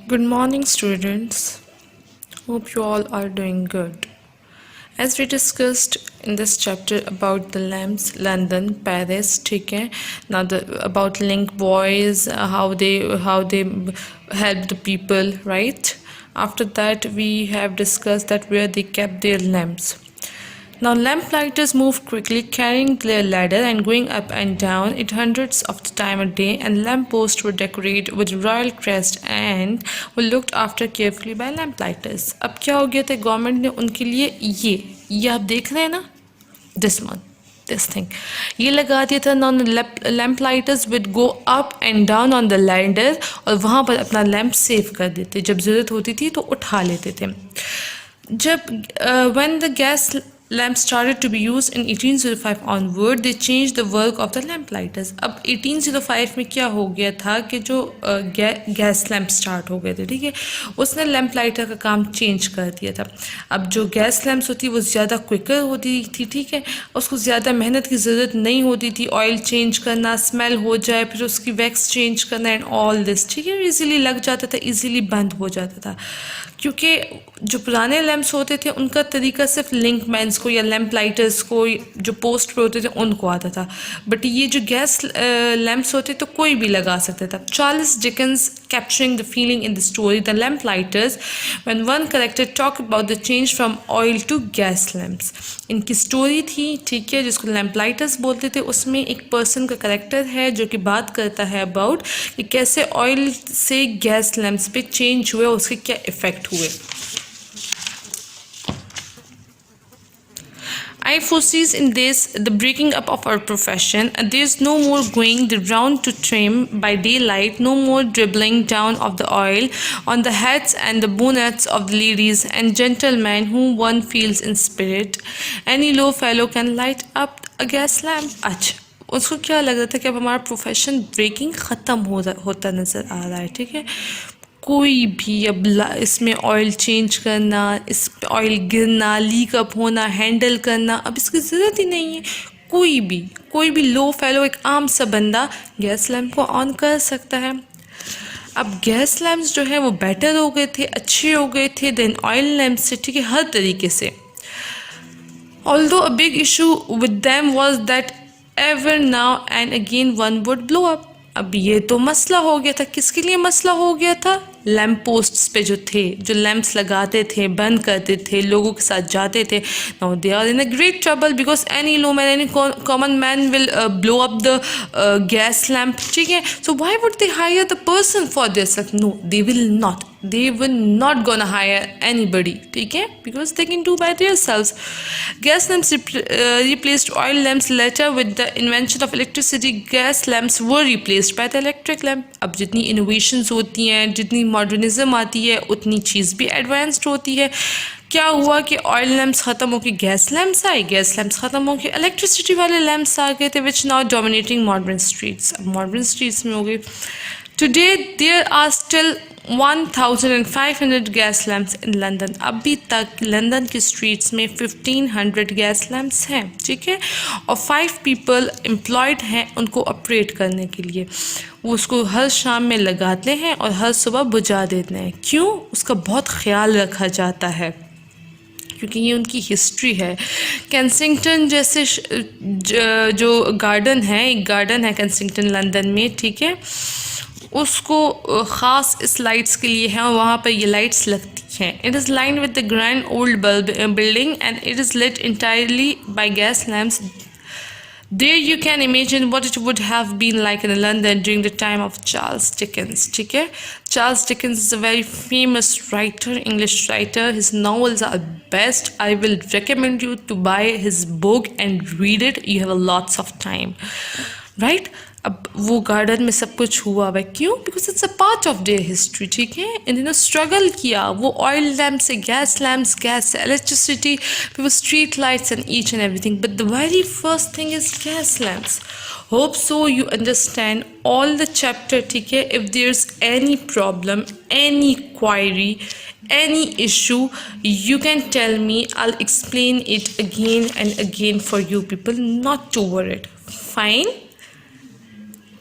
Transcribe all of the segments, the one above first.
Good morning, students. Hope you all are doing good. As we discussed in this chapter about the lamps, London, Paris, ठीक है? Now about link boys, how they help the people, right? After that, we have discussed that where they kept their lamps. Now lamplighters moved quickly, carrying their ladder and going up and down it hundreds of the time a day, and lampposts were decorated with royal crest and were looked after carefully by lamplighters. अब क्या हो गया था, government ने उनके लिए ये आप देख रहे हैं ना, this thing ये लगा दिया था. Non lamp lighters with go up and down on the lander, और वहाँ पर अपना लैम्प सेव कर देते, जब ज़रूरत होती थी तो उठा लेते थे. जब when the gas lamp started to be used in 1805 onward, they changed the work of the lamplighters. अब 1805 में क्या हो गया था कि जो गैस लैम्प स्टार्ट हो गए थे, ठीक है, उसने लैम्प लाइटर का काम चेंज कर दिया था. अब जो गैस लैम्प्स होती वो ज़्यादा क्विकर होती थी, ठीक है, उसको ज़्यादा मेहनत की ज़रूरत नहीं होती थी. ऑयल चेंज करना, स्मेल हो जाए, फिर उसकी वैक्स चेंज करना एंड ऑल दिस, ठीक है, ईज़िली लग जाता था, ईज़िली बंद हो जाता था. क्योंकि जो पुराने लैम्प्स होते थे उनका तरीका सिर्फ लिंकमैन्स को या लैम्प लाइटर्स को, जो पोस्ट पे होते थे, उनको आता था. बट ये जो गैस लैम्प्स होते तो कोई भी लगा सकता था. Charles Dickens capturing the feeling in the story the lamp lighters when one character talk about the change from oil to gas lamps. इनकी स्टोरी थी, ठीक है, जिसको लैम्प लाइटर्स बोलते थे. उसमें एक पर्सन का कैरेक्टर है जो कि बात करता है अबाउट कि कैसे ऑयल से गैस लैम्प्स पे चेंज हुए, उसके क्या इफ़ेक्ट हुए. I foresees in this the breaking up of our profession, and there's no more going the round to trim by daylight, no more dribbling down of the oil on the heads and the bonnets of the ladies and gentlemen whom one feels in spirit. Any low fellow can light up a gas lamp. अच्छा, उसको क्या लग रहा था कि अब हमारा profession breaking ख़त्म होता नज़र आ रहा है, ठीक है. कोई भी अब इसमें ऑयल चेंज करना, इस ऑयल गिरना, लीक अप होना, हैंडल करना, अब इसकी ज़रूरत ही नहीं है. कोई भी लो फेलो, एक आम सा बंदा गैस लैम्प को ऑन कर सकता है. अब गैस लैम्प्स जो है वो बेटर हो गए थे, अच्छे हो गए थे देन ऑयल लैम्प्स से, ठीक है, हर तरीके से. Although a big issue with them was that ever now and again one would blow up. अब ये तो मसला हो गया था. किसके लिए मसला हो गया था? लैम्प पोस्ट्स पे जो थे, जो लैम्प्स लगाते थे, बंद करते थे, लोगों के साथ जाते थे. Now they are in a great trouble because any low man, any common man will blow up the gas lamp, ठीक है. So why would they hire the person for this? No, they will not. They will not gonna hire anybody, ठीक है, because they can do by themselves. Gas lamps replaced oil lamps. Later, with the invention of electricity, gas lamps were replaced by the electric lamp. अब जितनी innovations होती हैं, जितनी modernism आती है, उतनी चीज़ भी advanced होती है. क्या हुआ कि ऑयल लैम्प्स ख़त्म होकर गैस लैम्प्स आए, गैस लैम्प्स ख़त्म होकर इलेक्ट्रिसिटी वाले लैम्प्स आ गए थे, which now dominating modern streets. अब मॉडर्न स्ट्रीट्स में हो गई. Today there are still 1500 gas lamps in London. अभी तक लंदन की स्ट्रीट्स में 1500 गैस लैम्प्स हैं, ठीक है, और 5 people एम्प्लॉयड हैं उनको ऑपरेट करने के लिए. वो उसको हर शाम में लगाते हैं और हर सुबह बुझा देते हैं. क्यों? उसका बहुत ख्याल रखा जाता है, क्योंकि ये उनकी हिस्ट्री है. कैंसिंगटन जैसे जो गार्डन है, एक गार्डन है कैंसिंगटन लंदन में, ठीक है, उसको ख़ास इस लाइट्स के लिए है और वहाँ पर ये लाइट्स लगती हैं. It is lined with the grand old building and it is lit entirely by gas lamps. There you can imagine what it would have been like in London during the time of Charles Dickens, ठीक है. Charles Dickens is a very famous writer, English writer. His novels are best. I will recommend you to buy his book and read it. You have a lots of time, right? अब वो garden में सब कुछ हुआ है. क्यों? Because it's a part of their history, ठीक है. इन्होंने स्ट्रगल किया. वो ऑयल लैम्प से गैस लैम्प्स, गैस से इलेक्ट्रिसिटी, फिर वो street lights and each and everything. But the very first thing is gas lamps. Hope so you understand all the chapter, ठीक है. If there is any problem, any query, any issue, you can tell me. I'll explain it again and again for you people, not to worry. Fine?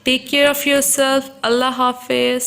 Take care of yourself. Allah Hafiz.